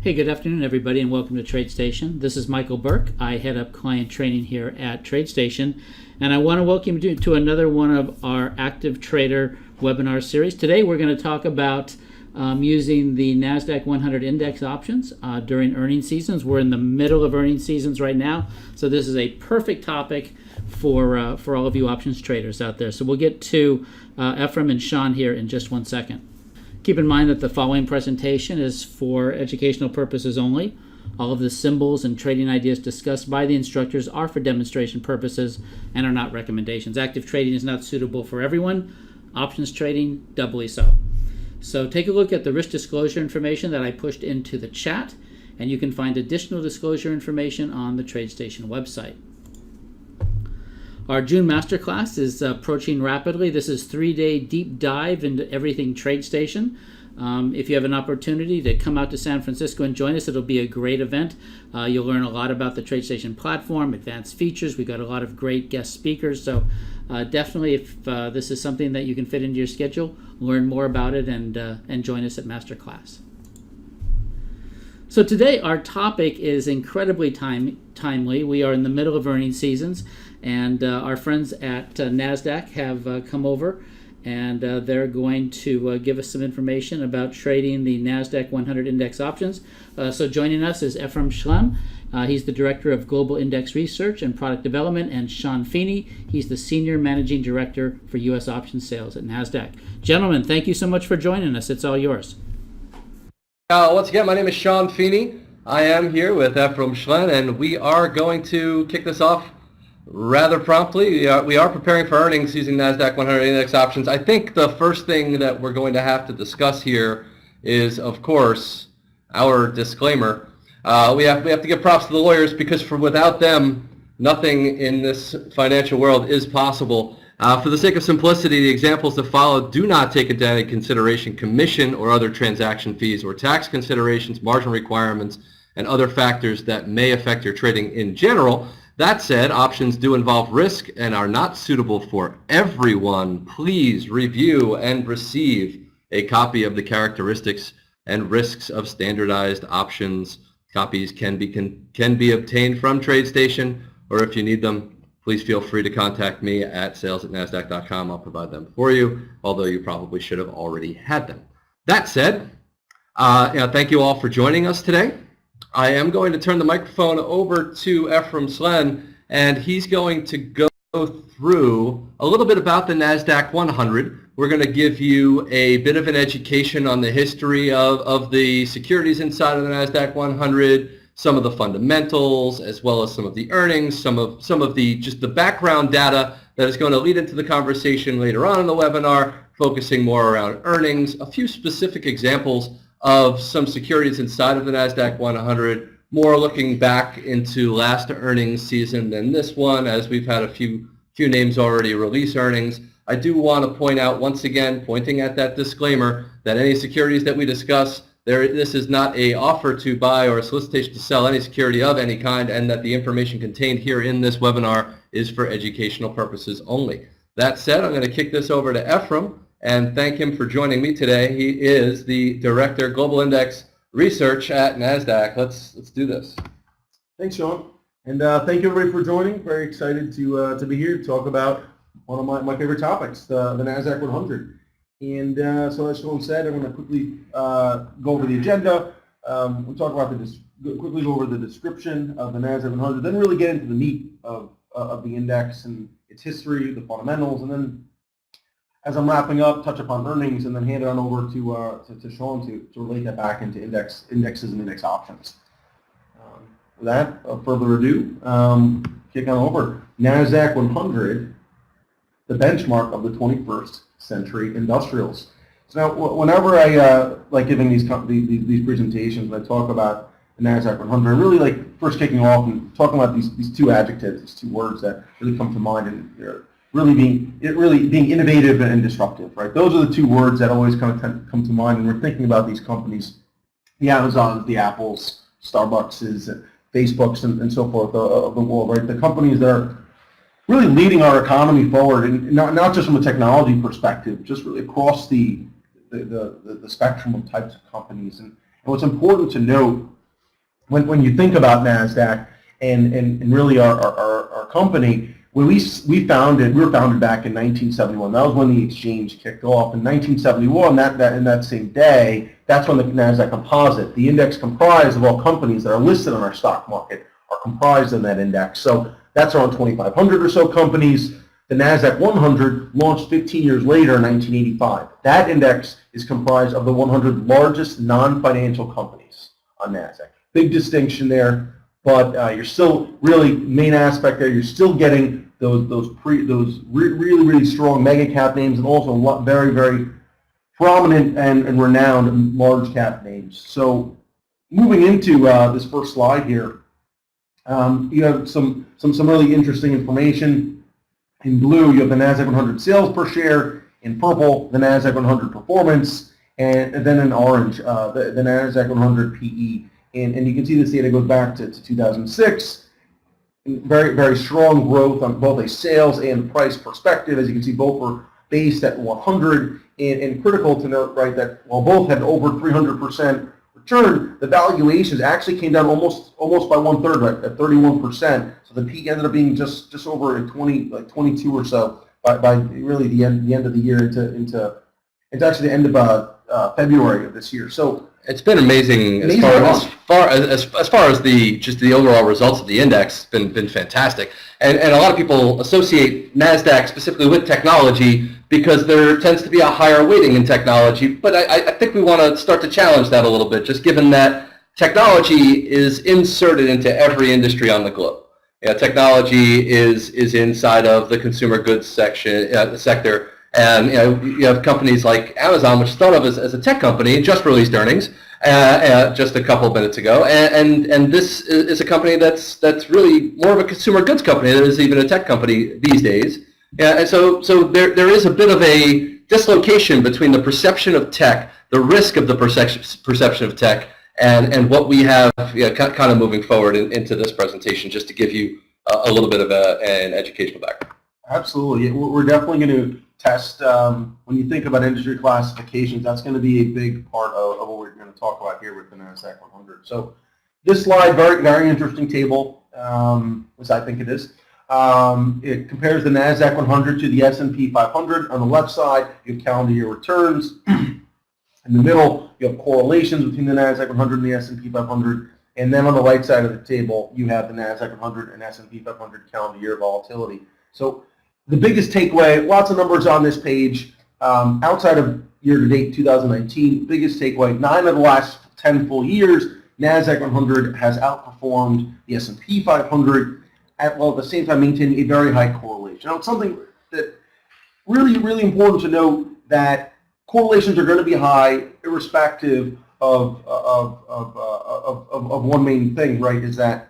Hey, good afternoon, everybody, and welcome to TradeStation. This is Michael Burke. I head up client training here at TradeStation, and I want to welcome you to another one of our Active Trader webinar series. Today, we're going to talk about using the Nasdaq 100 index options during earnings seasons. We're in the middle of earnings seasons right now, so this is a perfect topic for all of you options traders out there. So we'll get to Efram and Sean here in just one second. Keep in mind that the following presentation is for educational purposes only. All of the symbols and trading ideas discussed by the instructors are for demonstration purposes and are not recommendations. Active trading is not suitable for everyone. Options trading, doubly so. So take a look at the risk disclosure information that I pushed into the chat, and you can find additional disclosure information on the TradeStation website. Our June Masterclass is approaching rapidly. This is a 3-day deep dive into everything TradeStation. If you have an opportunity to come out to San Francisco and join us, it'll be a great event. You'll learn a lot about the TradeStation platform, advanced features. We've got a lot of great guest speakers. So definitely, if this is something that you can fit into your schedule, learn more about it and join us at Masterclass. So today our topic is incredibly timely. We are in the middle of earnings seasons, and our friends at Nasdaq have come over, and they're going to give us some information about trading the Nasdaq 100 index options. So joining us is Efram Slen. He's the Director of Global Index Research and Product Development, and Sean Feeney. He's the Senior Managing Director for U.S. Options Sales at Nasdaq. Gentlemen, thank you so much for joining us. It's all yours. Once again, my name is Sean Feeney. I am here with Efram Slen, and we are going to kick this off rather promptly. We are preparing for earnings using NASDAQ 100 index options. I think the first thing that we're going to have to discuss here is, of course, our disclaimer. We have to give props to the lawyers, because without them, nothing in this financial world is possible. For the sake of simplicity, the examples that follow do not take into consideration commission or other transaction fees or tax considerations, margin requirements, and other factors that may affect your trading in general. That said, options do involve risk and are not suitable for everyone. Please review and receive a copy of the characteristics and risks of standardized options. Copies can be obtained from TradeStation, or if you need them, please feel free to contact me at sales@nasdaq.com. I'll provide them for you, although you probably should have already had them. That said, thank you all for joining us today. I am going to turn the microphone over to Efram Slen, and he's going to go through a little bit about the NASDAQ 100. We're going to give you a bit of an education on the history of the securities inside of the NASDAQ 100, some of the fundamentals, as well as some of the earnings, some of the just the background data that is going to lead into the conversation later on in the webinar, focusing more around earnings, a few specific examples of some securities inside of the NASDAQ 100, more looking back into last earnings season than this one, as we've had a few names already release earnings. I do want to point out once again, pointing at that disclaimer, that any securities that we discuss, this is not an offer to buy or a solicitation to sell any security of any kind, and that the information contained here in this webinar is for educational purposes only. That said, I'm going to kick this over to Efram and thank him for joining me today. He is the Director, Global Index Research at NASDAQ. Let's do this. Thanks, Sean. And thank you, everybody, for joining. Very excited to be here to talk about one of my favorite topics, the NASDAQ 100. And so as Sean said, I'm going to quickly go over the agenda. We'll talk about quickly go over the description of the NASDAQ 100, then really get into the meat of the index and its history, the fundamentals, and then as I'm wrapping up, touch upon earnings, and then hand it on over to Sean to relate that back into indexes and index options. With that, without further ado, kick on over. NASDAQ 100, the benchmark of the 21st century industrials. So now, whenever I like giving these presentations, when I talk about the NASDAQ 100, I really like first kicking off and talking about these two adjectives, these two words that really come to mind, and they're really being innovative and disruptive, right? Those are the two words that always come to mind when we're thinking about these companies, the Amazons, the Apples, Starbucks, Facebooks, and so forth of the world, right? The companies that are really leading our economy forward, and not just from a technology perspective, just really across the spectrum of types of companies. And what's important to note when you think about NASDAQ and really our company, when we were founded back in 1971. That was when the exchange kicked off. In 1971, in that same day, that's when the NASDAQ Composite, the index comprised of all companies that are listed on our stock market, are comprised in that index. So that's around 2,500 or so companies. The NASDAQ 100 launched 15 years later in 1985. That index is comprised of the 100 largest non-financial companies on NASDAQ. Big distinction there, but you're still really, main aspect there, you're still getting those really strong mega cap names, and also very, very prominent and renowned large cap names. So moving into this first slide here, you have some really interesting information. In blue, you have the NASDAQ 100 sales per share. In purple, the NASDAQ 100 performance. And then in orange, the NASDAQ 100 PE. And you can see this data goes back to 2006. Very, very strong growth on both a sales and price perspective. As you can see, both were based at 100. And critical to note, right, that while both had over 300% return, the valuations actually came down almost by 1/3, right, at 31%. So the peak ended up being just over 22 or so by really the end of the year into actually the end of February of this year. So it's been amazing as far as the overall results of the index. It's been fantastic, and a lot of people associate NASDAQ specifically with technology because there tends to be a higher weighting in technology. But I think we want to start to challenge that a little bit, just given that technology is inserted into every industry on the globe. Yeah, technology is inside of the consumer goods sector. And you have companies like Amazon, which thought of as a tech company, just released earnings just a couple of minutes ago, and this is a company that's really more of a consumer goods company than is even a tech company these days. And so there is a bit of a dislocation between the perception of tech, the risk of the perception of tech, and what we have kind of moving forward into this presentation, just to give you a little bit of an educational background. Absolutely. We're definitely going to test, when you think about industry classifications, that's going to be a big part of what we're going to talk about here with the NASDAQ 100. So this slide, very, very interesting table, as I think it is. It compares the NASDAQ 100 to the S&P 500. On the left side, you have calendar year returns. In the middle, you have correlations between the NASDAQ 100 and the S&P 500. And then on the right side of the table, you have the NASDAQ 100 and S&P 500 calendar year volatility. So the biggest takeaway, lots of numbers on this page, outside of year-to-date 2019, biggest takeaway, 9 of the last 10 full years, NASDAQ 100 has outperformed the S&P 500, while at the same time maintaining a very high correlation. Now, it's something that really, really important to note, that correlations are going to be high irrespective of one main thing, right, is that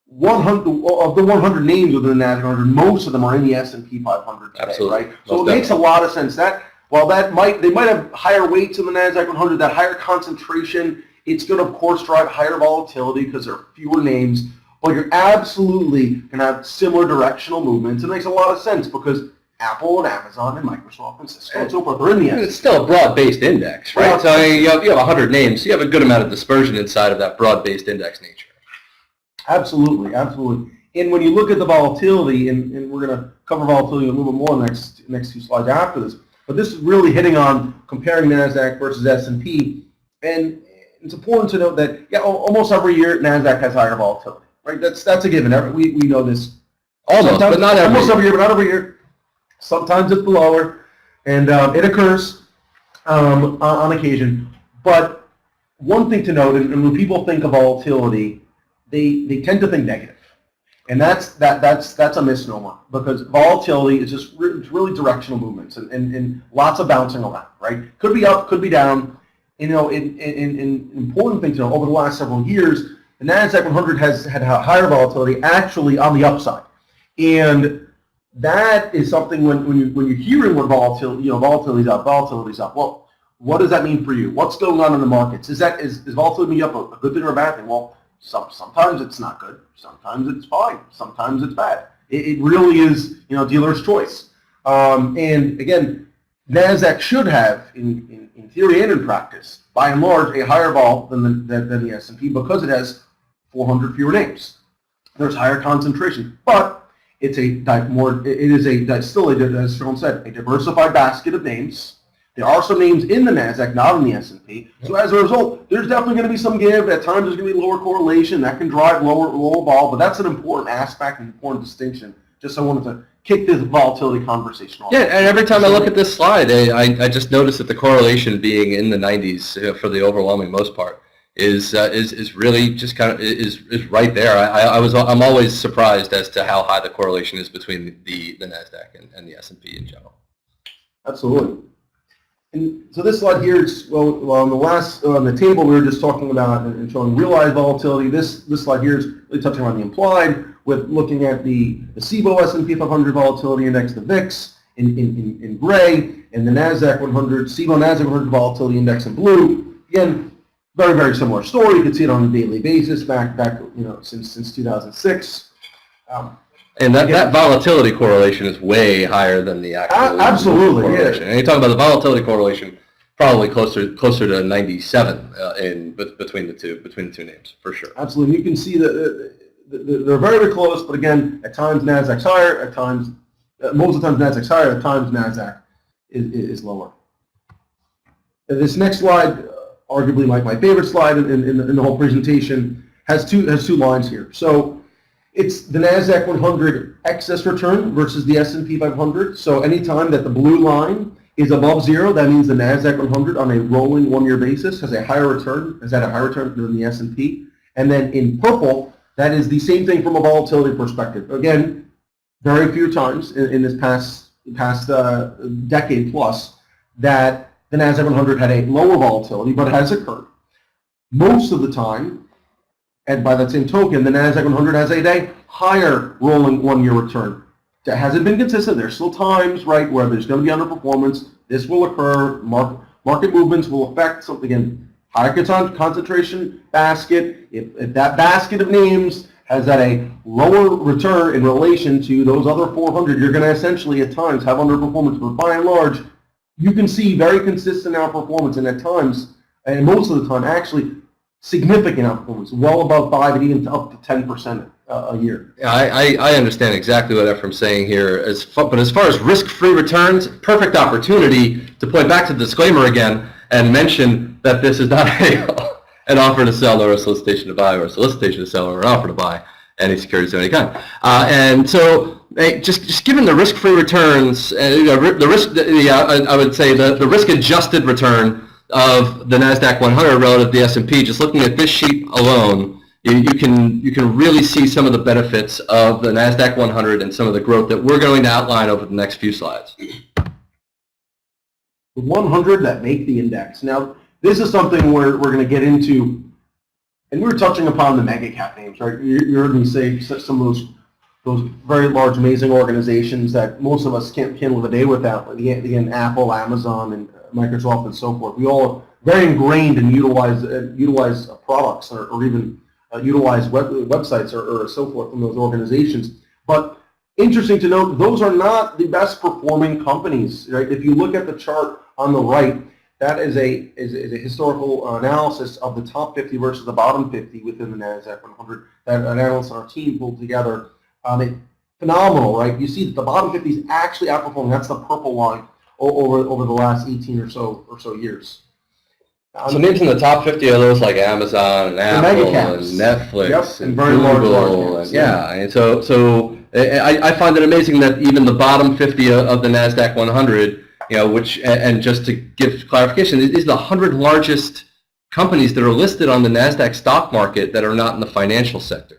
100 of the 100 names within the NASDAQ 100, most of them are in the S&P 500 today, Absolutely. right? So it makes a lot of sense. That while they might have higher weights in the NASDAQ 100, that higher concentration, it's going to of course drive higher volatility because there are fewer names. But you're absolutely going to have similar directional movements. It makes a lot of sense because Apple and Amazon and Microsoft and Cisco and so forth are in the S&P. It's still a broad-based index, right? So you have 100 names, so you have a good amount of dispersion inside of that broad-based index nature. Absolutely, absolutely. And when you look at the volatility, and we're going to cover volatility a little bit more next two slides after this, but this is really hitting on comparing NASDAQ versus S&P. And it's important to note that almost every year NASDAQ has higher volatility, right? That's a given. We know this. Almost, but not every almost every year, but not every year. Sometimes it's lower, and it occurs on occasion. But one thing to note, and when people think of volatility, they tend to think negative, and that's a misnomer, because volatility is just really directional movements and lots of bouncing around, right? Could be up, could be down. An important thing to know, over the last several years, the NASDAQ 100 has had higher volatility actually on the upside, and that is something when you're hearing what volatility's up. Well, what does that mean for you? What's going on in the markets? Is volatility up a good thing or a bad thing? Well, sometimes it's not good. Sometimes it's fine. Sometimes it's bad. It really is, dealer's choice. And again, NASDAQ should have, in theory and in practice, by and large, a higher vol than the S&P, because it has 400 fewer names. There's higher concentration, but it's still, as Sean said, a diversified basket of names. There are some names in the Nasdaq, not in the S&P. So as a result, there's definitely going to be some give. At times, there's going to be lower correlation that can drive lower vol. But that's an important aspect, an important distinction. Just I wanted to kick this volatility conversation off. Yeah, and every time I look at this slide, I just notice that the correlation being in the 90s for the overwhelming most part is really just kind of is right there. I'm always surprised as to how high the correlation is between the Nasdaq and the S&P in general. Absolutely. And so this slide here is on the table we were just talking about and showing realized volatility. This slide here is really touching on the implied, with looking at the SIBO S&P 500 volatility index, the VIX in gray, and the Nasdaq 100 SIBO Nasdaq 100 volatility index in blue. Again, very, very similar story. You can see it on a daily basis back since 2006. And that volatility correlation is way higher than the actual absolutely correlation. Yeah. And you talk about the volatility correlation, probably closer to 97 between the two names for sure. Absolutely, you can see that they're very, very close. But again, at times Nasdaq's higher. At times, most of the times Nasdaq's higher. At times Nasdaq is lower. And this next slide, arguably my favorite slide in the whole presentation, has two lines here. So it's the Nasdaq 100 excess return versus the S&P 500. So anytime that the blue line is above zero, that means the Nasdaq 100 on a rolling one-year basis has had a higher return than the S&P. And then in purple, that is the same thing from a volatility perspective. Again, very few times in this past decade plus that the Nasdaq 100 had a lower volatility, but it has occurred. Most of the time, and by that same token, the Nasdaq 100 has a higher rolling one-year return. That hasn't been consistent. There's still times, right, where there's going to be underperformance. This will occur. Market movements will affect something in higher concentration basket. If that basket of names has at a lower return in relation to those other 400, you're going to essentially at times have underperformance. But by and large, you can see very consistent outperformance, and at times, and most of the time, actually significant outperformance, well above 5 and even up to 10% a year. Yeah, I understand exactly what Efram's saying here. But as far as risk-free returns, perfect opportunity to point back to the disclaimer again and mention that this is not an offer to sell or a solicitation to buy or a solicitation to sell or an offer to buy any securities of any kind. And so just given the risk-free returns, I would say the risk-adjusted return of the Nasdaq 100 relative to the S&P, just looking at this sheet alone, you can really see some of the benefits of the Nasdaq 100 and some of the growth that we're going to outline over the next few slides. The 100 that make the index. Now, this is something we're going to get into, and we were touching upon the mega cap names, right? You heard me say some of those very large, amazing organizations that most of us can't live a day without. Again, Apple, Amazon, and Microsoft, and so forth. We all are very ingrained and utilize products or even utilize websites or so forth from those organizations. But interesting to note, those are not the best performing companies, right? If you look at the chart on the right, that is a historical analysis of the top 50 versus the bottom 50 within the Nasdaq 100 that an analyst on our team pulled together. Phenomenal, right? You see that the bottom 50 is actually outperforming. That's the purple line over the last 18 or so years. So names in the top 50 are those like Amazon and Apple and Netflix and very Google. And so I find it amazing that even the bottom 50 of the Nasdaq 100, which, and just to give clarification, these are the 100 largest companies that are listed on the Nasdaq stock market that are not in the financial sector.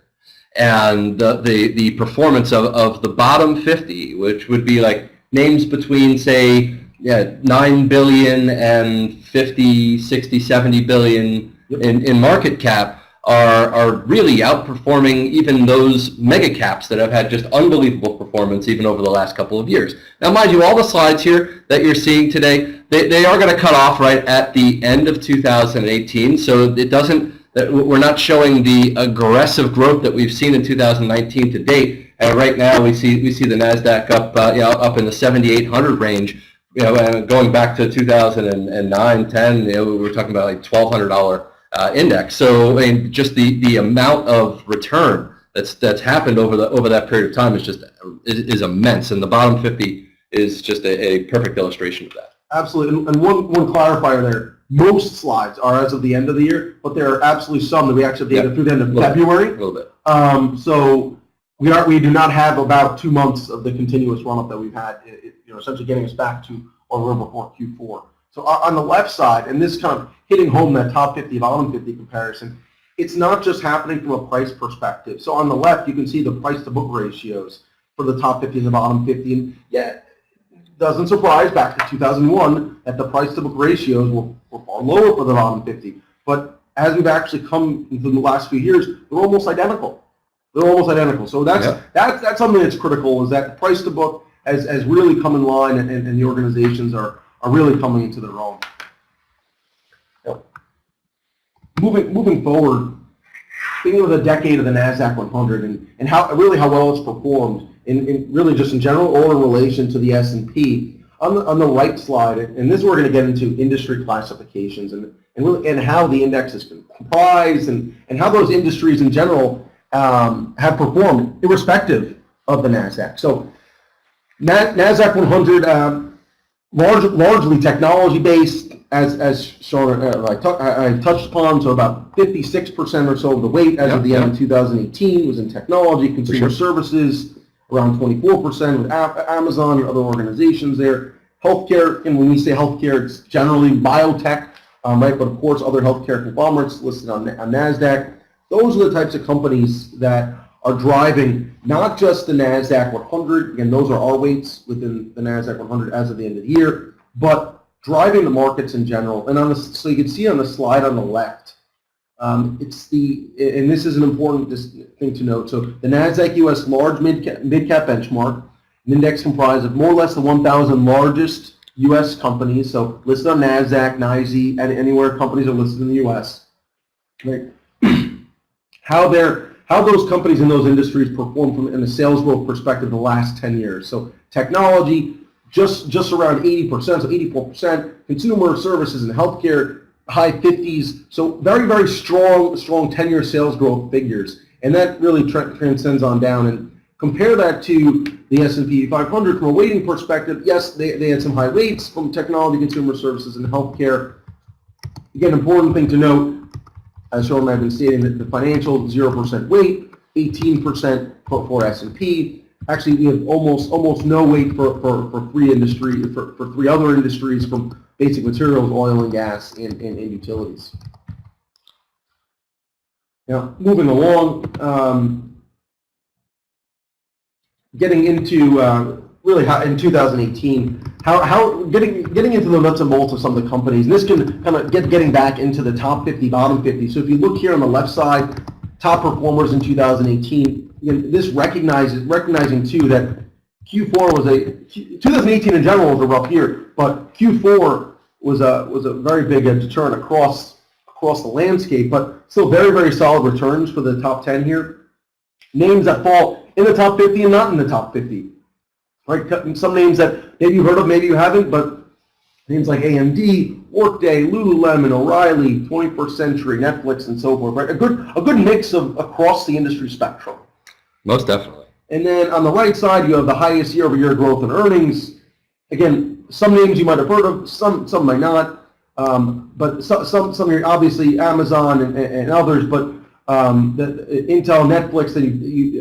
And the performance of the bottom 50, which would be like names between, say, 9 billion and 50, 60, 70 billion in market cap are really outperforming even those mega caps that have had just unbelievable performance even over the last couple of years. Now, mind you, all the slides here that you're seeing today, they are going to cut off right at the end of 2018, so it doesn't, we're not showing the aggressive growth that we've seen in 2019 to date. And right now we see the Nasdaq up in the 7,800 range. And going back to 2009, 10, we were talking about like $1,200 index. So, and just the amount of return that's happened over that period of time is immense, and the bottom 50 is just a perfect illustration of that. Absolutely, and one clarifier there. Most slides are as of the end of the year, but there are absolutely some that we actually have data through the end of February. A little bit. So we do not have about 2 months of the continuous run-up that we've had, essentially getting us back to where we were before Q4. So on the left side, and this kind of hitting home that top 50, bottom 50 comparison, it's not just happening from a price perspective. So on the left, you can see the price-to-book ratios for the top 50 and the bottom 50. And yeah, it doesn't surprise back to 2001 that the price-to-book ratios were far lower for the bottom 50. But as we've actually come into the last few years, they're almost identical. They're almost identical. So that's something that's critical, is that the price-to-book has really come in line, and the organizations are really coming into their own. Moving forward, thinking of the decade of the Nasdaq 100 and how well it's performed in really just in general or in relation to the S&P. On the right slide, and this we're going to get into industry classifications and how the index is comprised and how those industries in general have performed irrespective of the Nasdaq. So Nasdaq 100, largely technology-based, as Sean I touched upon. So about 56% or so of the weight as of the end of 2018 was in technology, consumer services, around 24% with Amazon and other organizations there. Healthcare, and when we say healthcare, it's generally biotech, right? But of course, other healthcare conglomerates listed on Nasdaq. Those are the types of companies that are driving not just the Nasdaq 100. Again, those are our weights within the Nasdaq 100 as of the end of the year, but driving the markets in general. And so you can see on the slide on the left, and this is an important thing to note. So the Nasdaq US large mid-cap benchmark, an index comprised of more or less the 1,000 largest U.S. companies, so listed on Nasdaq, NYSE, and anywhere companies are listed in the U.S. Right? How those companies in those industries perform in a sales growth perspective the last 10 years. So technology, just around 80%, so 84%. Consumer services and healthcare, high 50s. So very, very strong 10-year sales growth figures. And that really transcends on down. And compare that to the S&P 500 from a weighting perspective. Yes, they had some high weights from technology, consumer services, and healthcare. Again, important thing to note, as Sean and I have been stating, that the financial 0% weight, 18% for S&P. Actually, we have almost no weight for three other industries, from basic materials, oil and gas, and utilities. Now, moving along. Getting into really how in 2018, how getting into the nuts and bolts of some of the companies. And this can kind of getting back into the top 50, bottom 50. So if you look here on the left side, top performers in 2018. Again, this recognizing too that Q4 was 2018 in general was a rough year, but Q4 was a very big deterrent across the landscape. But still very, very solid returns for the top 10 here. Names that fall in the top 50 and not in the top 50. Right? Some names that maybe you've heard of, maybe you haven't, but names like AMD, Workday, Lululemon, O'Reilly, 21st Century, Netflix, and so forth. Right? A good mix of across the industry spectrum. Most definitely. And then on the right side, you have the highest year-over-year growth in earnings. Again, some names you might have heard of, some might not, but some are obviously Amazon and others, but the Intel, Netflix,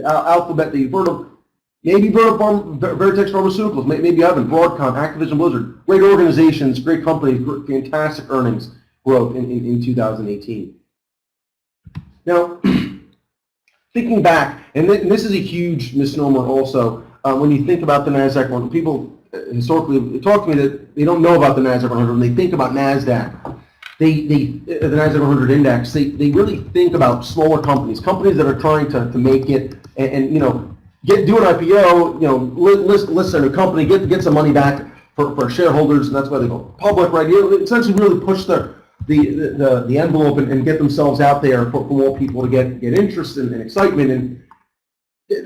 Alphabet that you've heard of, maybe Vertex Pharmaceuticals, maybe you haven't, Broadcom, Activision Blizzard, great organizations, great companies, fantastic earnings growth in 2018. Now, thinking back, and this is a huge misnomer also, when you think about the NASDAQ 100, people historically talk to me that they don't know about the NASDAQ 100. When they think about NASDAQ, the NASDAQ 100 index, they really think about smaller companies that are trying to make it and do an IPO, list a new company, get some money back for shareholders, and that's why they go public, right? Essentially, really push the envelope and get themselves out there for more people to get interest and excitement. And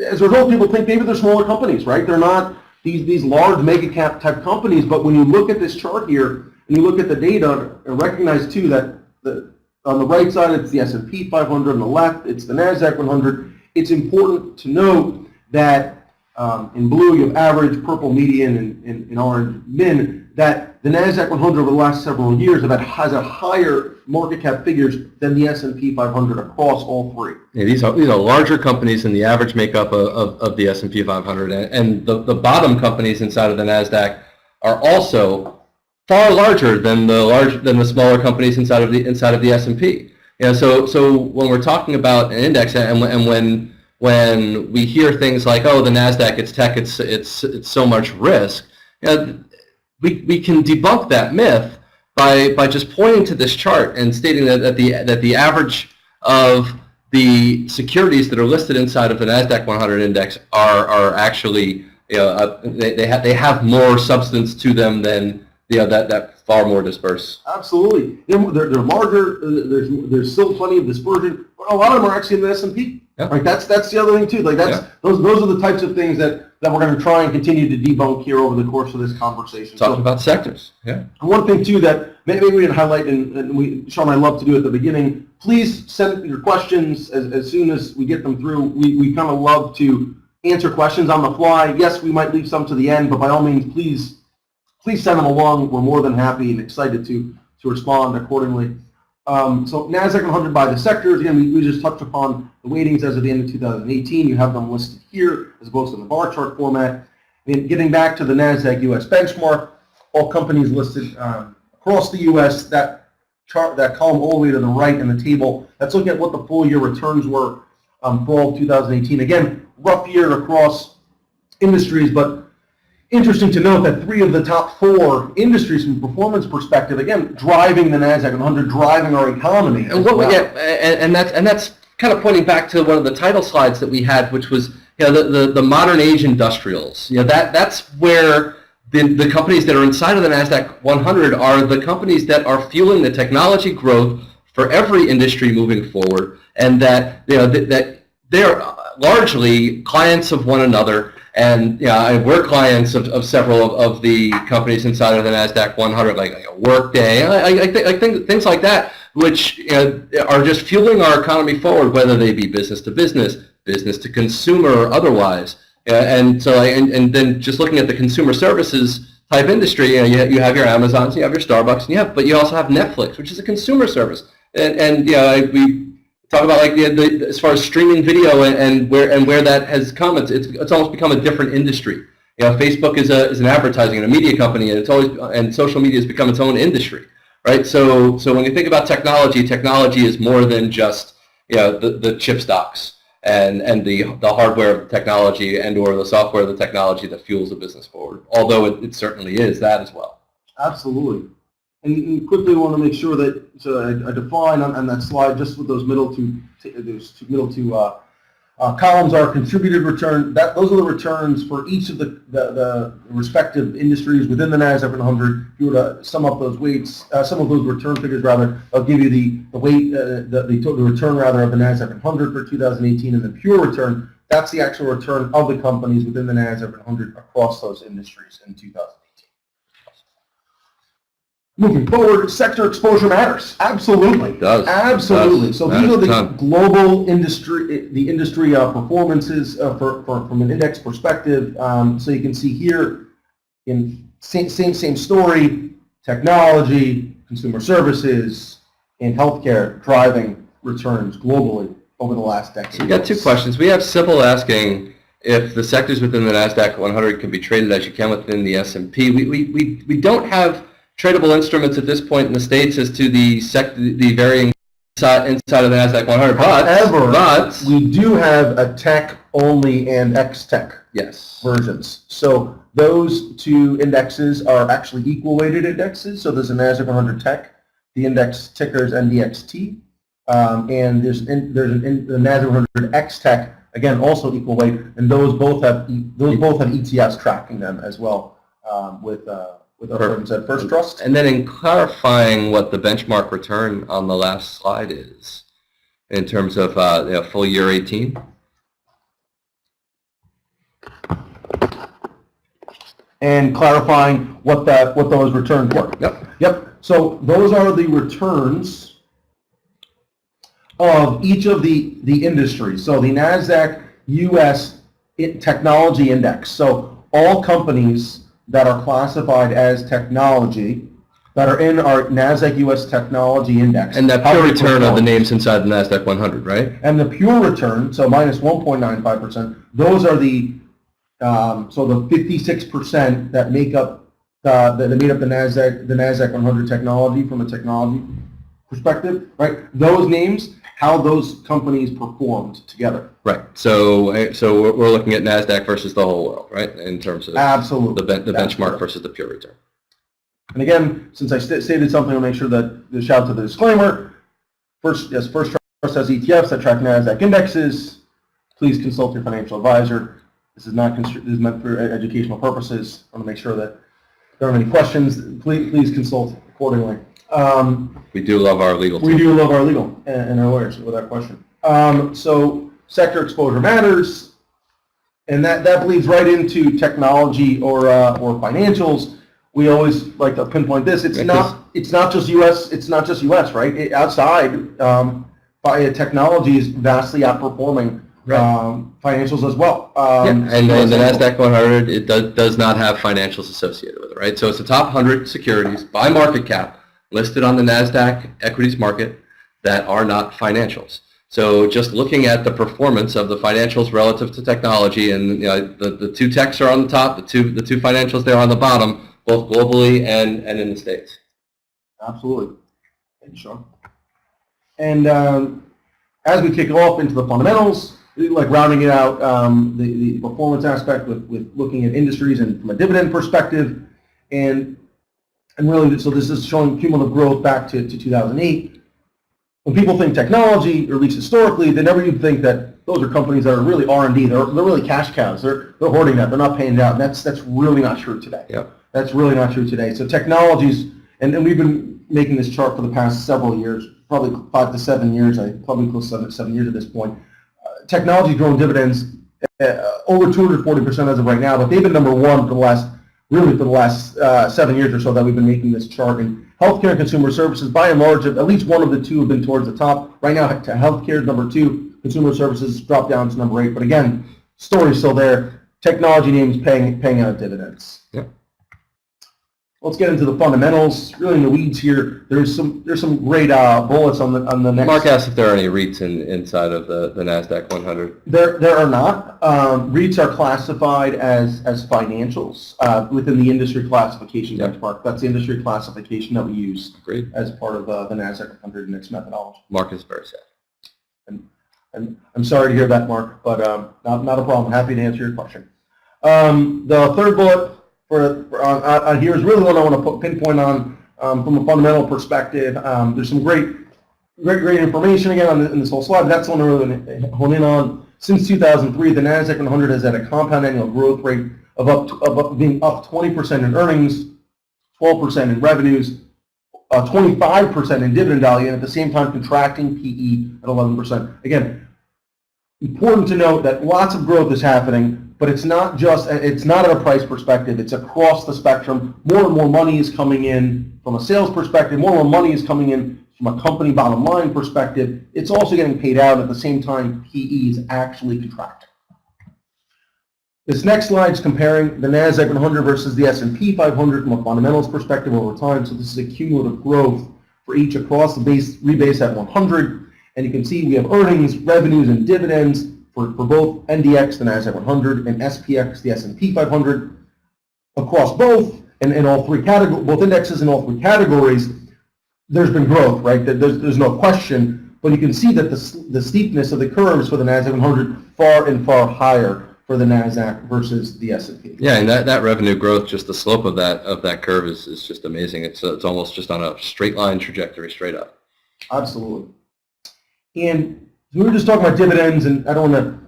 as a result, people think maybe they're smaller companies, right? They're not these large mega cap type companies. But when you look at this chart here and you look at the data and recognize too that the On the right side, it's the S&P 500. On the left, it's the Nasdaq 100. It's important to note that in blue you have average, purple median, and in orange min, that the Nasdaq 100 over the last several years has a higher market cap figures than the S&P 500 across all three. Yeah, these are larger companies than the average makeup of the S&P 500, and the bottom companies inside of the Nasdaq are also far larger than the smaller companies inside of the S&P. So when we're talking about an index, and when we hear things like, oh, the Nasdaq, it's tech, it's so much risk, we can debunk that myth by just pointing to this chart and stating that the average of the securities that are listed inside of the Nasdaq 100 index are actually they have more substance to them than that far more dispersed. Absolutely, they're larger. There's still plenty of dispersion, but a lot of them are actually in the S&P. Yeah. Like that's the other thing too. Like those are the types of things that we're going to try and continue to debunk here over the course of this conversation. Talking about sectors. Yeah. And one thing too that maybe we can highlight, and Sean and I love to do at the beginning. Please send your questions as soon as we get them through. We kind of love to answer questions on the fly. Yes, we might leave some to the end, but by all means, please send them along. We're more than happy and excited to respond accordingly. So Nasdaq 100 by the sectors. Again, we just touched upon the weightings as of the end of 2018. You have them listed here as opposed to the bar chart format. And getting back to the Nasdaq U.S. benchmark, all companies listed across the U.S. That chart, that column all the way to the right in the table, that's looking at what the full year returns were for all of 2018. Again, rough year across industries, but interesting to note that 3 of the top 4 industries from a performance perspective, again, driving the Nasdaq 100, driving our economy. And that's kind of pointing back to one of the title slides that we had, which was the modern age industrials. That's where the companies that are inside of the Nasdaq 100 are the companies that are fueling the technology growth for every industry moving forward, and that that they're largely clients of one another. And we're clients of several of the companies inside of the Nasdaq 100, like Workday, I think things like that, which are just fueling our economy forward, whether they be business to business, business to consumer, or otherwise. And so, and then just looking at the consumer services type industry, you have your Amazons, you have your Starbucks, and but you also have Netflix, which is a consumer service, and we talk about as far as streaming video and where that has come. It's almost become a different industry. Facebook is an advertising and a media company, and social media has become its own industry, right? So when you think about technology is more than just the chip stocks and the hardware of the technology or the software of the technology that fuels the business forward. Although it certainly is that as well. Absolutely. And quickly, we want to make sure that I define on that slide just with those middle two columns are contributed return. Those are the returns for each of the respective industries within the Nasdaq 100. If you were to sum up those weights, some of those return figures rather, I'll give you the weight, the total return rather of the Nasdaq 100 for 2018, and the pure return. That's the actual return of the companies within the Nasdaq 100 across those industries in 2018. Moving forward, sector exposure matters. Absolutely. It does. Absolutely. So these are the global industry, performances from an index perspective. So you can see here, in same story, technology, consumer services, and healthcare driving returns globally over the last decade. So we got 2 questions. We have Sybil asking if the sectors within the Nasdaq 100 can be traded as you can within the S&P. We don't have tradable instruments at this point in the States as to the varying inside of the Nasdaq 100. But we do have a tech-only and X-Tech versions. So those 2 indexes are actually equal-weighted indexes. So there's a Nasdaq 100 Tech. The index ticker is NDXT. And there's the Nasdaq 100 X-Tech, again, also equal weight. And those both have ETFs tracking them as well with our friends at First Trust. And then in clarifying what the benchmark return on the last slide is in terms of full year 18. And clarifying what those returns were. Yep. Yep. So those are the returns of each of the industries. So the Nasdaq U.S. Technology Index. So all companies that are classified as technology that are in our Nasdaq U.S. Technology Index. And that pure return of the names inside the Nasdaq 100, right? And the pure return, so minus 1.95%, those are the so the 56% that make up that made up the Nasdaq 100 technology from a technology perspective, right? Those names, how those companies performed together. Right. So we're looking at Nasdaq versus the whole world, right? In terms of Absolutely the benchmark versus the pure return. And again, since I stated something, I'll make sure that the shout out to the disclaimer. First Trust has ETFs that track Nasdaq indexes. Please consult your financial advisor. This is meant for educational purposes. I want to make sure that if there are any questions, please consult accordingly. We do love our legal team. We do love our legal and our lawyers, without question. So sector exposure matters, and that bleeds right into technology or financials. We always like to pinpoint this. It's not just U.S. It's not just U.S. Right? Outside, technology is vastly outperforming financials as well. And the Nasdaq 100 it does not have financials associated with it, right? So it's the top 100 securities by market cap listed on the Nasdaq equities market that are not financials. So just looking at the performance of the financials relative to technology, and the two techs are on the top, the two financials there on the bottom, both globally and in the States. Absolutely. Thank you, Sean. And as we kick off into the fundamentals, like rounding it out, the performance aspect with looking at industries and from a dividend perspective, and really, so this is showing cumulative growth back to 2008. When people think technology, or at least historically, they never even think that those are companies that are really R&D. They're really cash cows. They're hoarding that. They're not paying it out. And that's really not true today. Yep. That's really not true today. So technologies, and we've been making this chart for the past several years, probably 5 to 7 years, probably close to 7 years at this point. Technology's grown dividends over 240% as of right now, but they've been number one for the last 7 years or so that we've been making this chart. And healthcare and consumer services, by and large, at least one of the two have been towards the top. Right now, healthcare is number 2, consumer services dropped down to number 8. But again, story's still there. Technology names paying out dividends. Yep. Let's get into the fundamentals. Really in the weeds here. There's some great bullets on the next. Mark asked if there are any REITs inside of the Nasdaq 100. There are not. REITs are classified as financials within the industry classification benchmark. That's the industry classification that we use as part of the Nasdaq 100 index methodology. Mark is very sad. And I'm sorry to hear that, Mark, but not a problem. Happy to answer your question. The third bullet on here is really one I want to pinpoint on from a fundamental perspective. There's some great information again in this whole slide. That's one I really hone in on. Since 2003, the Nasdaq 100 has had a compound annual growth rate of being up 20% in earnings, 12% in revenues, 25% in dividend value, and at the same time contracting PE at 11%. Again, important to note that lots of growth is happening. But it's not at a price perspective, it's across the spectrum. More and more money is coming in from a sales perspective, more and more money is coming in from a company bottom line perspective. It's also getting paid out at the same time PE is actually contracting. This next slide is comparing the Nasdaq 100 versus the S&P 500 from a fundamentals perspective over time. So this is a cumulative growth for each across the rebase at 100. And you can see we have earnings, revenues, and dividends for both NDX, the Nasdaq 100, and SPX, the S&P 500, across both, and in all three categories, both indexes in all three categories, there's been growth, right? There's no question, but you can see that the steepness of the curves for the Nasdaq 100 far and far higher for the Nasdaq versus the S&P. Yeah, and that revenue growth, just the slope of that curve is just amazing. It's almost just on a straight line trajectory, straight up. Absolutely. And we were just talking about dividends, and I don't want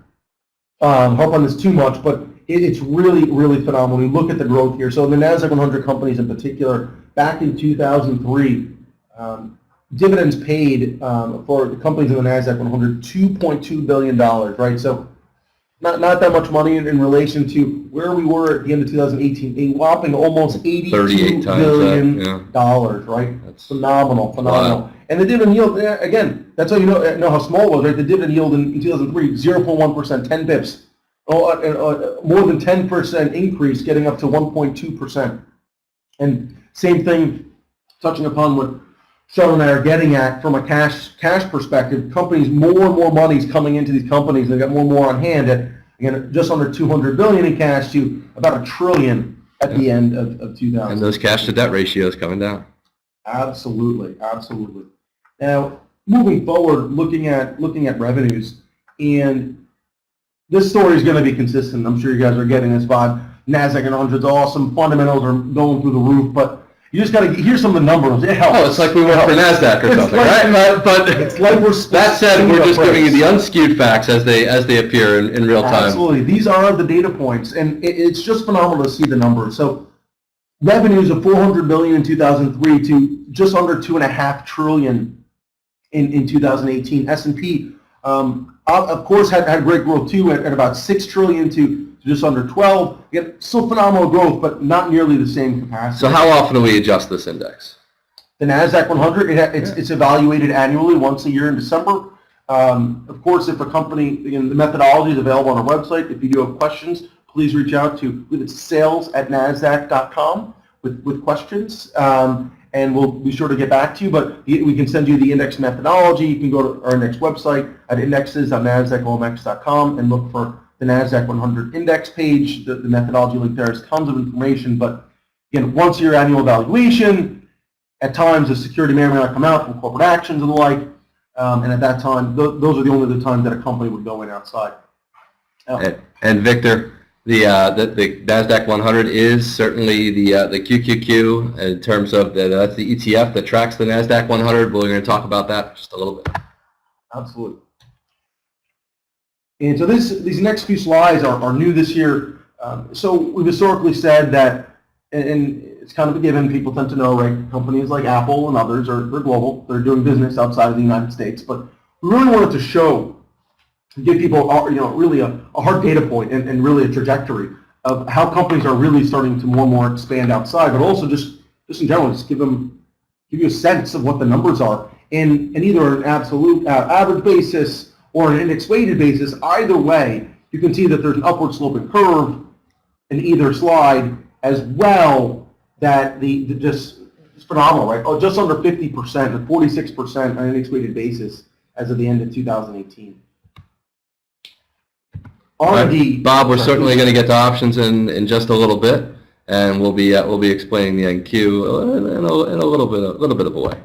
to harp on this too much, but it's really, really phenomenal. We look at the growth here. So in the Nasdaq 100 companies in particular, back in 2003, dividends paid for the companies in the Nasdaq 100, $2.2 billion, right? So not that much money in relation to where we were at the end of 2018, a whopping almost $82 billion, right? That's phenomenal. Wow. And the dividend yield, again, That's how you know how small it was, right? The dividend yield in 2003, 0.1%, 10 bips. More than 10% increase, getting up to 1.2%. And same thing, touching upon what Sean and I are getting at from a cash perspective, companies, more and more money is coming into these companies. They've got more and more on hand at, again, just under $200 billion in cash to about $1 trillion at the end of 2000. And those cash to debt ratios coming down. Absolutely. Now, moving forward, looking at revenues, and this story is going to be consistent. I'm sure you guys are getting this vibe. Nasdaq and 100's awesome. Fundamentals are going through the roof, but you just got to hear some of the numbers. It helps. Oh, it's like we work for Nasdaq or something, right? But it's like that said, we're just giving you the unskewed facts as they appear in real time. Absolutely. These are the data points, and it's just phenomenal to see the numbers. So revenues of $400 billion in 2003 to just under $2.5 trillion in 2018. S&P, of course, had great growth too at about $6 trillion to just under 12. Again, still phenomenal growth, but not nearly the same capacity. So how often do we adjust this index? The Nasdaq 100, it's evaluated annually, once a year in December. Of course, if a company, again, the methodology is available on our website. If you do have questions, please reach out to sales@nasdaq.com with questions, and we'll be sure to get back to you. But we can send you the index methodology. You can go to our index website at indexes.nasdaqomx.com and look for the Nasdaq 100 index page. The methodology link there has tons of information. But again, once a year annual evaluation. At times, the security may or may not come out from corporate actions and the like. And at that time, those are the only times that a company would go in outside. And Victor, the Nasdaq 100 is certainly the QQQ in terms of that's the ETF that tracks the Nasdaq 100. We're going to talk about that just a little bit. Absolutely. And so these next few slides are new this year. So we've historically said that, and it's kind of a given, people tend to know, right? Companies like Apple and others they're global. They're doing business outside of the United States. But we really wanted to give people, really a hard data point and really a trajectory of how companies are really starting to more and more expand outside, but also just in general, just give you a sense of what the numbers are in either an absolute average basis or an index-weighted basis. Either way, you can see that there's an upward sloping curve in either slide as well. That just phenomenal, right? Oh, just under 50%, 46% on an index-weighted basis as of the end of 2018. R&D. Bob, we're certainly going to get to options in just a little bit, and we'll be explaining the NQ in a little bit of a way.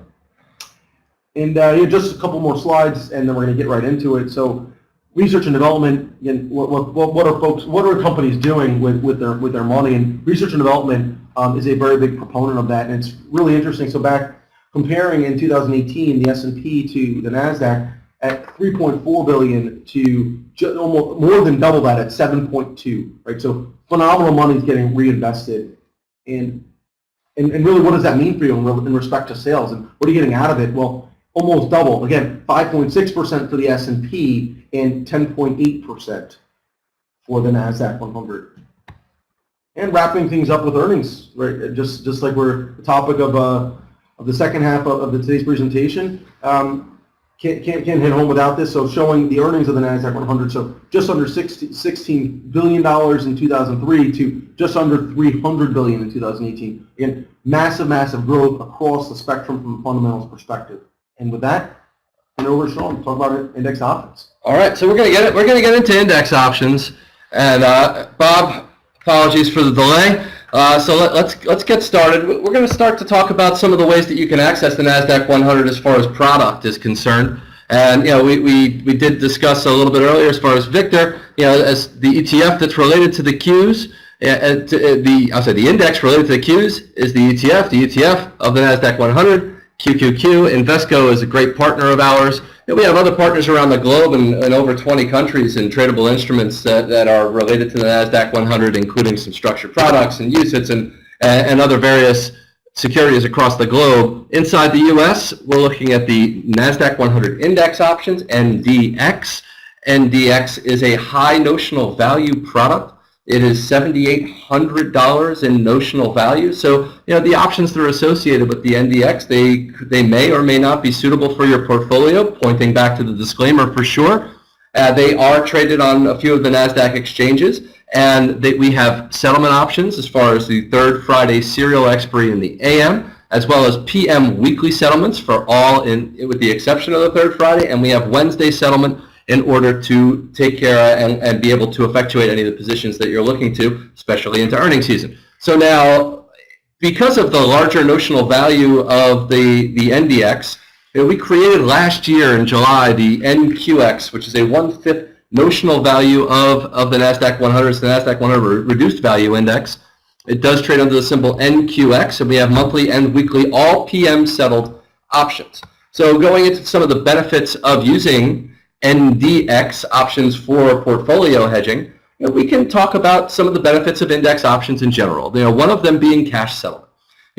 And just a couple more slides, and then we're going to get right into it. So, research and development. Again, what are companies doing with their money? And research and development is a very big proponent of that, and it's really interesting. So back comparing in 2018, the S&P to the Nasdaq at 3.4 billion to almost more than double that at 7.2. Right. So phenomenal money is getting reinvested, and really, what does that mean for you in respect to sales? And what are you getting out of it? Well, almost double. Again, 5.6% for the S&P and 10.8% for the Nasdaq 100. And wrapping things up with earnings, right? Just like we're the topic of the second half of today's presentation. Can't hit home without this. So showing the earnings of the Nasdaq 100. So just under $16 billion in 2003 to just under $300 billion in 2018. Again, massive growth across the spectrum from a fundamentals perspective. And with that, over to Sean to talk about index options. All right, so we're going to get into index options, and Bob, apologies for the delay. So let's get started. We're going to start to talk about some of the ways that you can access the Nasdaq 100 as far as product is concerned. And we did discuss a little bit earlier as far as Victor, as the ETF that's related to the Qs. The index related to the Qs is the ETF. The ETF of the Nasdaq 100. QQQ. Invesco is a great partner of ours. And we have other partners around the globe in over 20 countries in tradable instruments that are related to the Nasdaq 100, including some structured products and UCITS and other various securities across the globe. Inside the U.S., we're looking at the Nasdaq 100 Index Options, NDX. NDX is a high notional value product It is $7,800 in notional value. So, the options that are associated with the NDX, they may or may not be suitable for your portfolio, pointing back to the disclaimer for sure. They are traded on a few of the Nasdaq exchanges, and we have settlement options as far as the third Friday serial expiry in the AM, as well as PM weekly settlements for all, with the exception of the third Friday, and we have Wednesday settlement in order to take care and be able to effectuate any of the positions that you're looking to, especially into earnings season. So now, because of the larger notional value of the NDX, we created last year in July the NQX, which is a 1/5 notional value of the Nasdaq 100. It's the Nasdaq 100 Reduced Value Index. It does trade under the symbol NQX, and we have monthly and weekly all PM settled options. So going into some of the benefits of using NDX options for portfolio hedging, we can talk about some of the benefits of index options in general. One of them being cash settlement.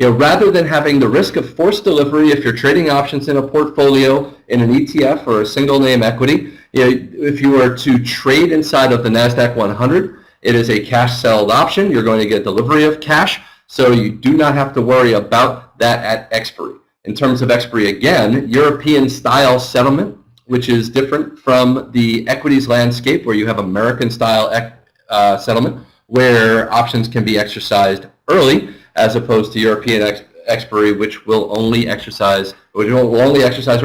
Rather than having the risk of forced delivery if you're trading options in a portfolio in an ETF or a single name equity, if you were to trade inside of the Nasdaq 100, it is a cash settled option. You're going to get delivery of cash, so you do not have to worry about that at expiry. In terms of expiry, again, European style settlement, which is different from the equities landscape where you have American style settlement where options can be exercised early, as opposed to European expiry, which will only exercise or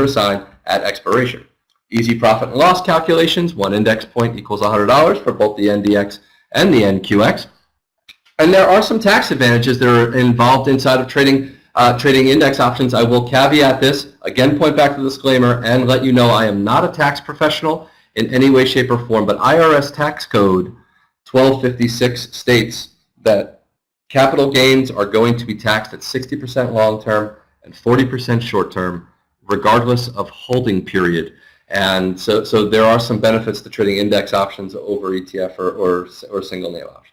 assign at expiration. Easy profit and loss calculations, one index point equals $100 for both the NDX and the NQX. And there are some tax advantages that are involved inside of trading index options. I will caveat this, again point back to the disclaimer and let you know I am not a tax professional in any way, shape, or form, but IRS tax code 1256 states that capital gains are going to be taxed at 60% long-term and 40% short-term, regardless of holding period. And so there are some benefits to trading index options over ETF or single name options.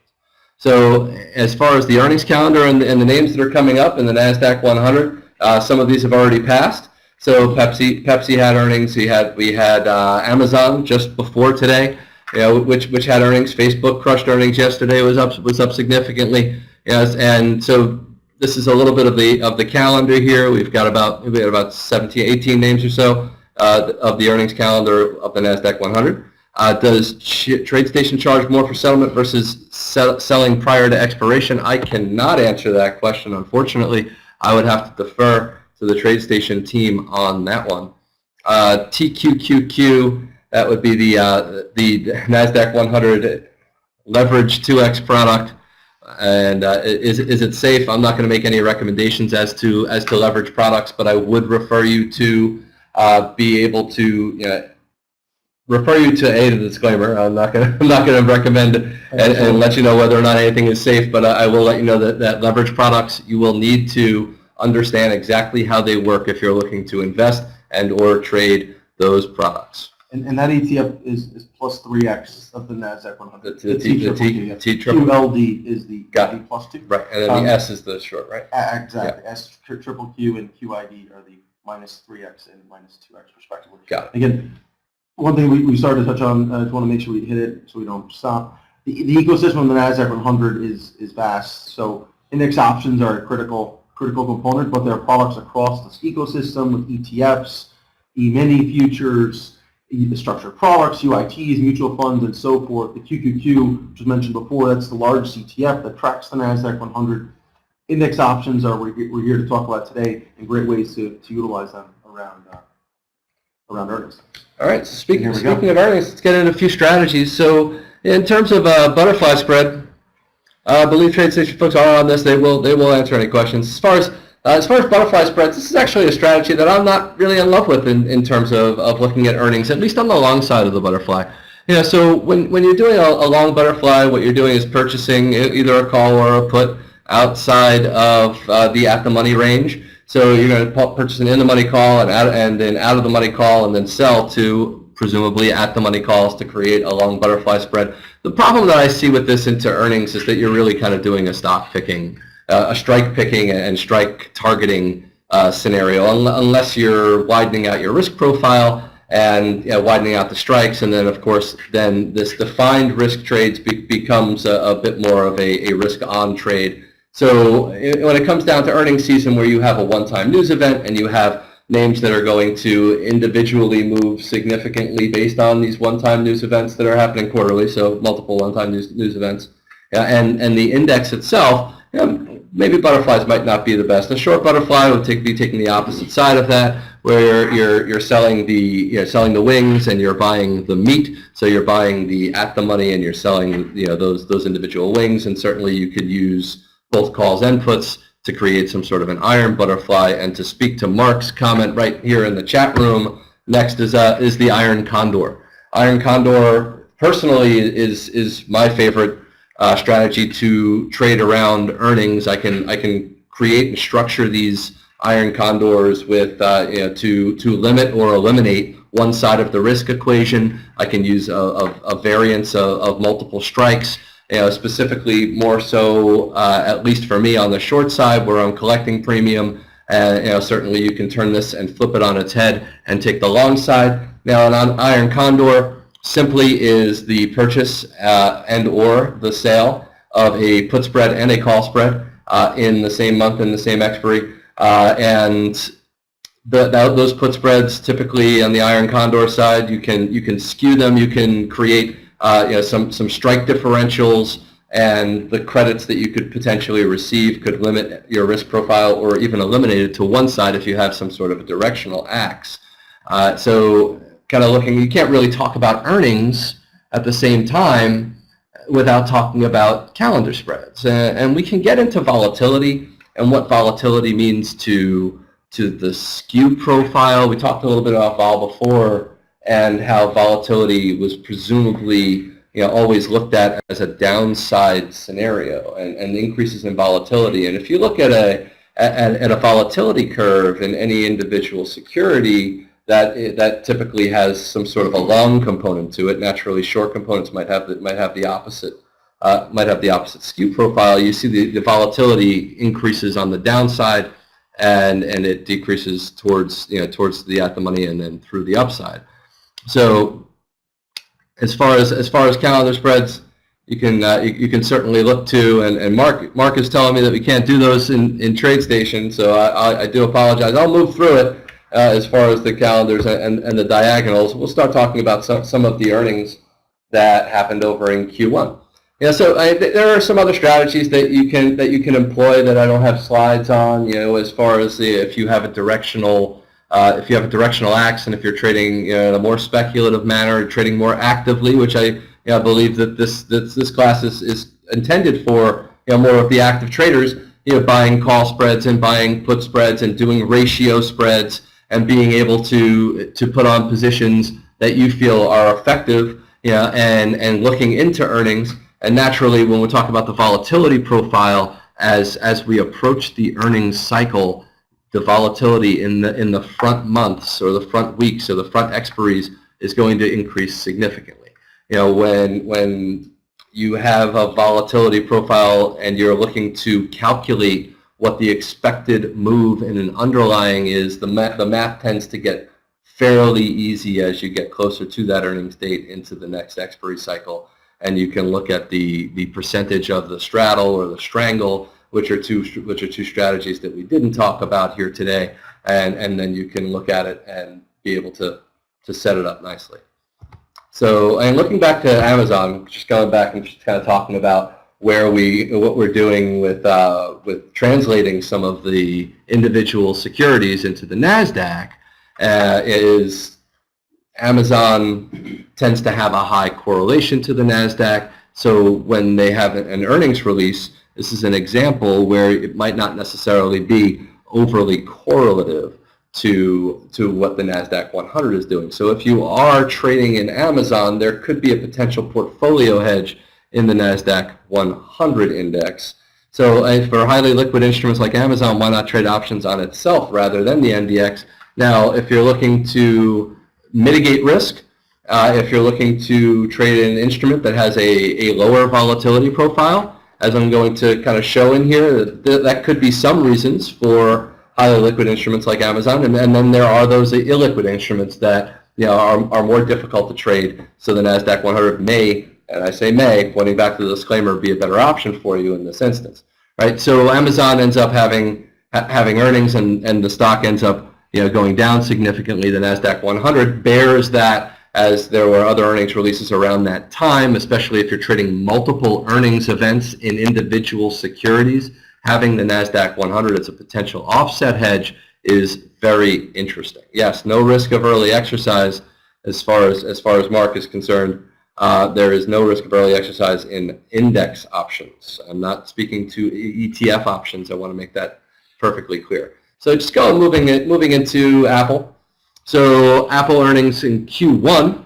So as far as the earnings calendar and the names that are coming up in the Nasdaq 100, some of these have already passed. So Pepsi had earnings. We had Amazon just before today, which had earnings. Facebook crushed earnings yesterday. Was up significantly. Yes, and so this is a little bit of the calendar here. We had about 17, 18 names or so of the earnings calendar of the Nasdaq 100. Does TradeStation charge more for settlement versus selling prior to expiration? I cannot answer that question, unfortunately. I would have to defer to the TradeStation team on that one. TQQQ, that would be the Nasdaq 100 leverage 2x product. And is it safe? I'm not going to make any recommendations as to leverage products, but I would refer you to be able to refer you to the disclaimer. I'm not going to recommend and let you know whether or not anything is safe, but I will let you know that leverage products, you will need to understand exactly how they work if you're looking to invest and or trade those products. And that ETF is plus 3x of the Nasdaq 100. The T-triple. QLD is the plus 2. Right, and then the S is the short, right? Exactly. Yeah. S triple Q and QID are the minus 3x and minus 2x respectively. Got it. Again, one thing we started to touch on, I just want to make sure we hit it so we don't stop. The ecosystem of the Nasdaq 100 is vast. So index options are a critical component, but there are products across this ecosystem with ETFs, E-mini futures, the structured products, UITs, mutual funds, and so forth. The QQQ, which was mentioned before, that's the largest ETF that tracks the Nasdaq 100. Index options are we're here to talk about today, and great ways to utilize them around earnings. All right. So speaking of earnings, let's get into a few strategies. So in terms of butterfly spread, I believe TradeStation folks are on this. They will answer any questions. As far as butterfly spreads, this is actually a strategy that I'm not really in love with in terms of looking at earnings, at least on the long side of the butterfly. So when you're doing a long butterfly, what you're doing is purchasing either a call or a put outside of the at-the-money range. So you're going to purchase an in-the-money call and then out-of-the-money call and then sell to presumably at-the-money calls to create a long butterfly spread. The problem that I see with this into earnings is that you're really kind of doing a stock picking, a strike picking and strike targeting scenario, unless you're widening out your risk profile and widening out the strikes, and then of course then this defined risk trades becomes a bit more of a risk on trade. So when it comes down to earnings season, where you have a one-time news event and you have names that are going to individually move significantly based on these one-time news events that are happening quarterly, so multiple one-time news events, and the index itself, maybe butterflies might not be the best. A short butterfly would be taking the opposite side of that, where you're selling the wings and you're buying the meat. So you're buying the at the money and you're selling those individual wings. And certainly you could use both calls and puts to create some sort of an iron butterfly. And to speak to Mark's comment right here in the chat room, next is the iron condor. Iron condor personally is my favorite strategy to trade around earnings. I can create and structure these iron condors with to limit or eliminate one side of the risk equation. I can use a variance of multiple strikes, specifically more so at least for me on the short side where I'm collecting premium. And certainly you can turn this and flip it on its head and take the long side. Now an iron condor simply is the purchase and or the sale of a put spread and a call spread in the same month and the same expiry. And those put spreads typically on the iron condor side, you can skew them, you can create some strike differentials, and the credits that you could potentially receive could limit your risk profile or even eliminate it to one side if you have some sort of a directional axe. So kind of looking, you can't really talk about earnings at the same time without talking about calendar spreads. And we can get into volatility and what volatility means to the skew profile. We talked a little bit about vol before and how volatility was presumably always looked at as a downside scenario and increases in volatility. And if you look at a volatility curve in any individual security, that typically has some sort of a long component to it. Naturally, short components might have the opposite skew profile. You see the volatility increases on the downside, and it decreases towards the at the money and then through the upside. So as far as calendar spreads, you can certainly look to, and Mark is telling me that we can't do those in TradeStation, so I do apologize. I'll move through it. As far as the calendars and the diagonals, we'll start talking about some of the earnings that happened over in Q1. So there are some other strategies that you can employ that I don't have slides on. As far as if you have a directional axe, and if you're trading in a more speculative manner, trading more actively, which I believe that this class is intended for. More of the active traders, buying call spreads and buying put spreads and doing ratio spreads, and being able to put on positions that you feel are effective, and looking into earnings. And naturally, when we talk about the volatility profile, as we approach the earnings cycle, the volatility in the front months or the front weeks or the front expiries is going to increase significantly. When you have a volatility profile and you're looking to calculate what the expected move in an underlying is, the math tends to get fairly easy as you get closer to that earnings date into the next expiry cycle. And you can look at the percentage of the straddle or the strangle, which are two strategies that we didn't talk about here today, and then you can look at it and be able to set it up nicely. So, and looking back to Amazon, just going back and just kind of talking about what we're doing with translating some of the individual securities into the Nasdaq, is Amazon tends to have a high correlation to the Nasdaq. So when they have an earnings release, this is an example where it might not necessarily be overly correlative to what the Nasdaq 100 is doing. So if you are trading in Amazon, there could be a potential portfolio hedge in the Nasdaq 100 index. So for highly liquid instruments like Amazon, why not trade options on itself rather than the NDX? Now, if you're looking to mitigate risk, if you're looking to trade an instrument that has a lower volatility profile, as I'm going to kind of show in here, that could be some reasons for highly liquid instruments like Amazon, and then there are those illiquid instruments that are more difficult to trade. So the Nasdaq 100 may, and I say may, pointing back to the disclaimer, be a better option for you in this instance, right? So Amazon ends up having earnings, and the stock ends up going down significantly. The Nasdaq 100 bears that, as there were other earnings releases around that time, especially if you're trading multiple earnings events in individual securities. Having the Nasdaq 100 as a potential offset hedge is very interesting. Yes, no risk of early exercise as far as Mark is concerned. There is no risk of early exercise in index options. I'm not speaking to ETF options. I want to make that perfectly clear. So just moving into Apple. So Apple earnings in Q1.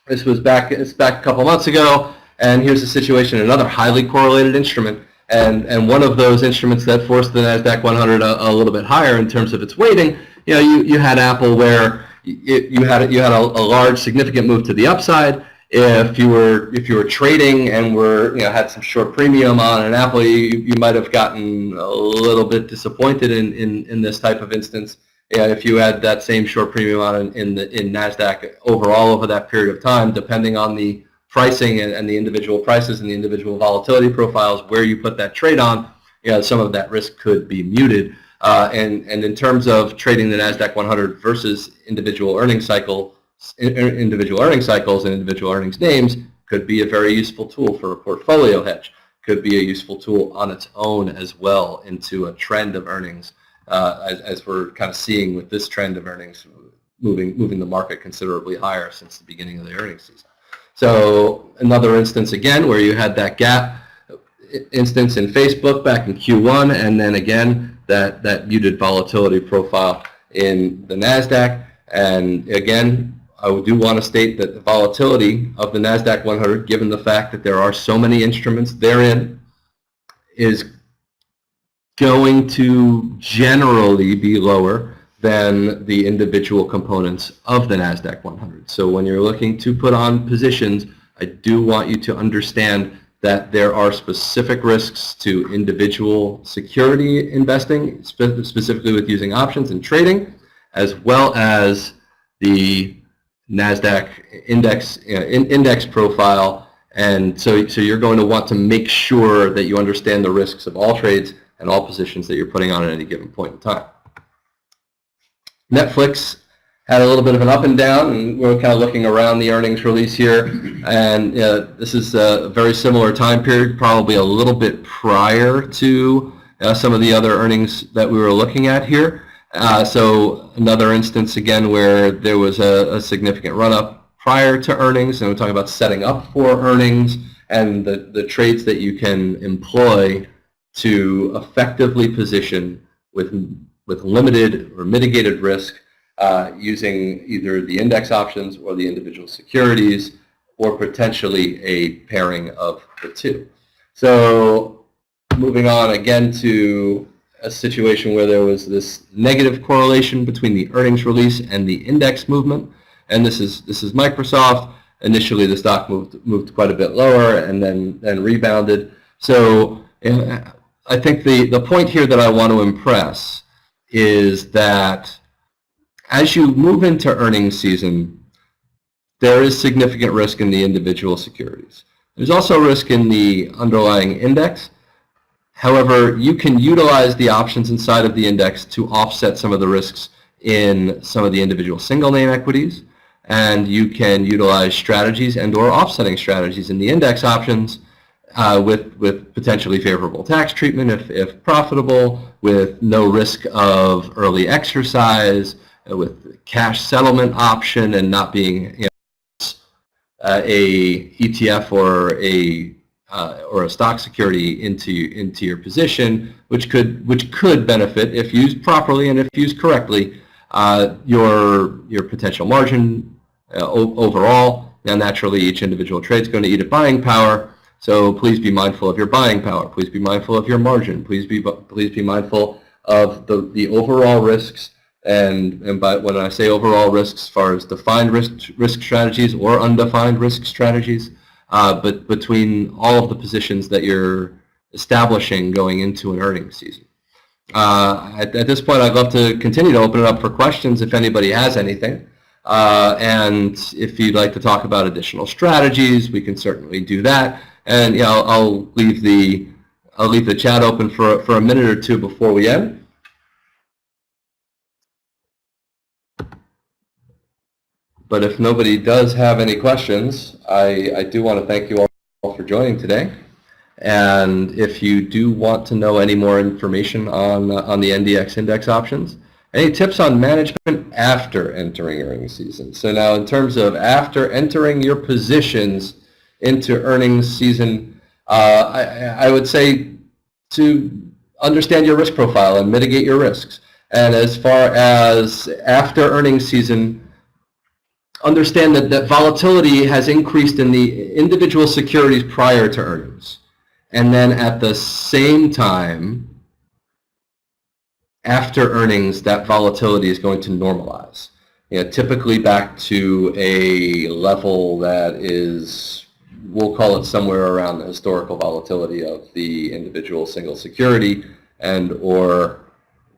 This was back a couple months ago, and here's the situation: another highly correlated instrument. And one of those instruments that forced the Nasdaq 100 a little bit higher in terms of its weighting, you had Apple, where you had a large significant move to the upside. If you were trading and had some short premium on an Apple, you might have gotten a little bit disappointed in this type of instance. If you had that same short premium on in Nasdaq overall over that period of time, depending on the pricing and the individual prices and the individual volatility profiles where you put that trade on, some of that risk could be muted. And in terms of trading the Nasdaq 100 versus individual earnings cycles and individual earnings names, could be a very useful tool for a portfolio hedge. Could be a useful tool on its own as well into a trend of earnings, as we're kind of seeing with this trend of earnings moving the market considerably higher since the beginning of the earnings season. So another instance again where you had that gap instance in Facebook back in Q1, and then again that muted volatility profile in the Nasdaq. And again, I do want to state that the volatility of the Nasdaq 100, given the fact that there are so many instruments therein, is going to generally be lower than the individual components of the Nasdaq 100. So when you're looking to put on positions, I do want you to understand that there are specific risks to individual security investing, specifically with using options and trading, as well as the Nasdaq index profile. And so you're going to want to make sure that you understand the risks of all trades and all positions that you're putting on at any given point in time. Netflix had a little bit of an up and down, and we're kind of looking around the earnings release here, and this is a very similar time period, probably a little bit prior to some of the other earnings that we were looking at here. So another instance again where there was a significant run-up prior to earnings, and we're talking about setting up for earnings and the trades that you can employ to effectively position with limited or mitigated risk using either the index options or the individual securities, or potentially a pairing of the two. So moving on again to a situation where there was this negative correlation between the earnings release and the index movement, and this is Microsoft. Initially, the stock moved quite a bit lower and then rebounded. So I think the point here that I want to impress is that as you move into earnings season, there is significant risk in the individual securities. There's also risk in the underlying index. However, you can utilize the options inside of the index to offset some of the risks in some of the individual single name equities, and you can utilize strategies and or offsetting strategies in the index options with potentially favorable tax treatment if profitable, with no risk of early exercise, with cash settlement option, and not being a ETF or a stock security into your position, which could benefit, if used properly and if used correctly, your potential margin overall. Now, naturally, each individual trade is going to eat at buying power. So please be mindful of your buying power. Please be mindful of your margin. Please be mindful of the overall risks. And by when I say overall risks, as far as defined risk strategies or undefined risk strategies, but between all of the positions that you're establishing going into an earnings season. At this point, I'd love to continue to open it up for questions if anybody has anything. And if you'd like to talk about additional strategies, we can certainly do that. And I'll leave the chat open for a minute or two before we end. But if nobody does have any questions, I do want to thank you all for joining today. And if you do want to know any more information on the NDX index options, any tips on management after entering earnings season? So now in terms of after entering your positions into earnings season, I would say to understand your risk profile and mitigate your risks. And as far as after earnings season, understand that volatility has increased in the individual securities prior to earnings. And then at the same time, after earnings, that volatility is going to normalize. Typically back to a level that is, we'll call it somewhere around the historical volatility of the individual single security and or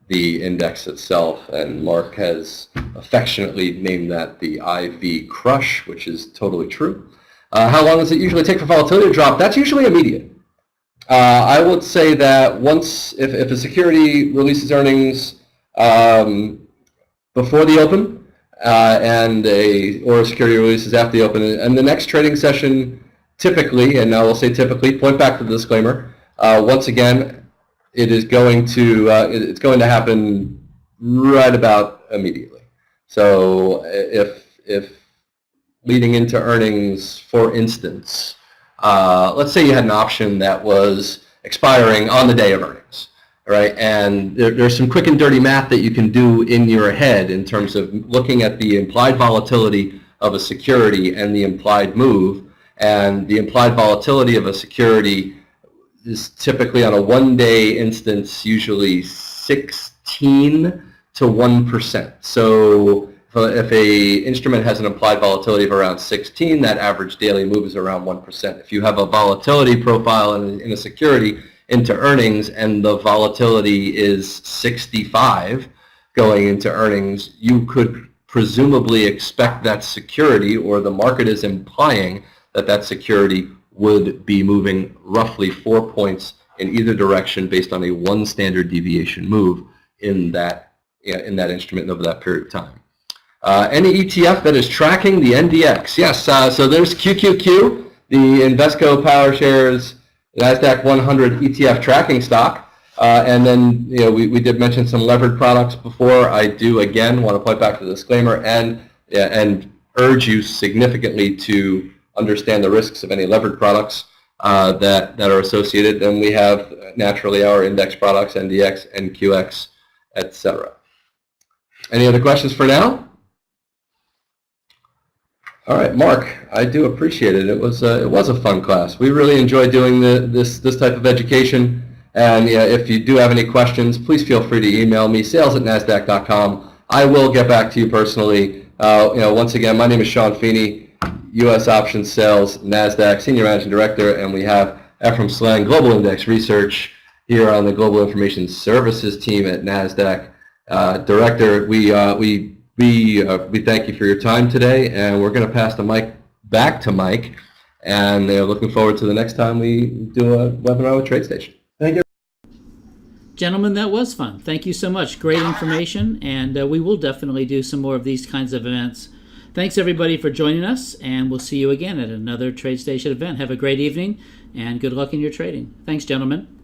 the index itself. And Mark has affectionately named that the IV crush, which is totally true. How long does it usually take for volatility to drop? That's usually immediate. I would say that once, if a security releases earnings before the open or a security releases after the open, and the next trading session typically, and I will say typically, point back to the disclaimer, once again, it's going to happen right about immediately. So if leading into earnings, for instance, let's say you had an option that was expiring on the day of earnings, right? And there's some quick and dirty math that you can do in your head in terms of looking at the implied volatility of a security and the implied move. And the implied volatility of a security is typically on a one-day instance usually 16 to 1%. So if a instrument has an implied volatility of around 16, that average daily move is around 1%. If you have a volatility profile in a security into earnings and the volatility is 65 going into earnings, you could presumably expect that security, or the market is implying that security would be moving roughly 4 points in either direction based on a one standard deviation move in that instrument over that period of time. Any ETF that is tracking the NDX? Yes, so there's QQQ, the Invesco PowerShares Nasdaq 100 ETF tracking stock. And then we did mention some levered products before. I do again want to point back to the disclaimer and urge you significantly to understand the risks of any levered products that are associated. And we have naturally our index products, NDX, NQX, etc. Any other questions for now? All right, Mark, I do appreciate it. It was a fun class. We really enjoy doing this type of education. And if you do have any questions, please feel free to email me, sales@nasdaq.com. I will get back to you personally. Once again, my name is Sean Feeney, U.S. Options Sales, Nasdaq, Senior Managing Director, and we have Efram Slen, Global Index Research, here on the Global Information Services team at Nasdaq. Director, we thank you for your time today, and we're going to pass the mic back to Mike, and looking forward to the next time we do a webinar with TradeStation. Thank you. Gentlemen, that was fun. Thank you so much. Great information, and we will definitely do some more of these kinds of events. Thanks, everybody, for joining us, and we'll see you again at another TradeStation event. Have a great evening, and good luck in your trading. Thanks, gentlemen.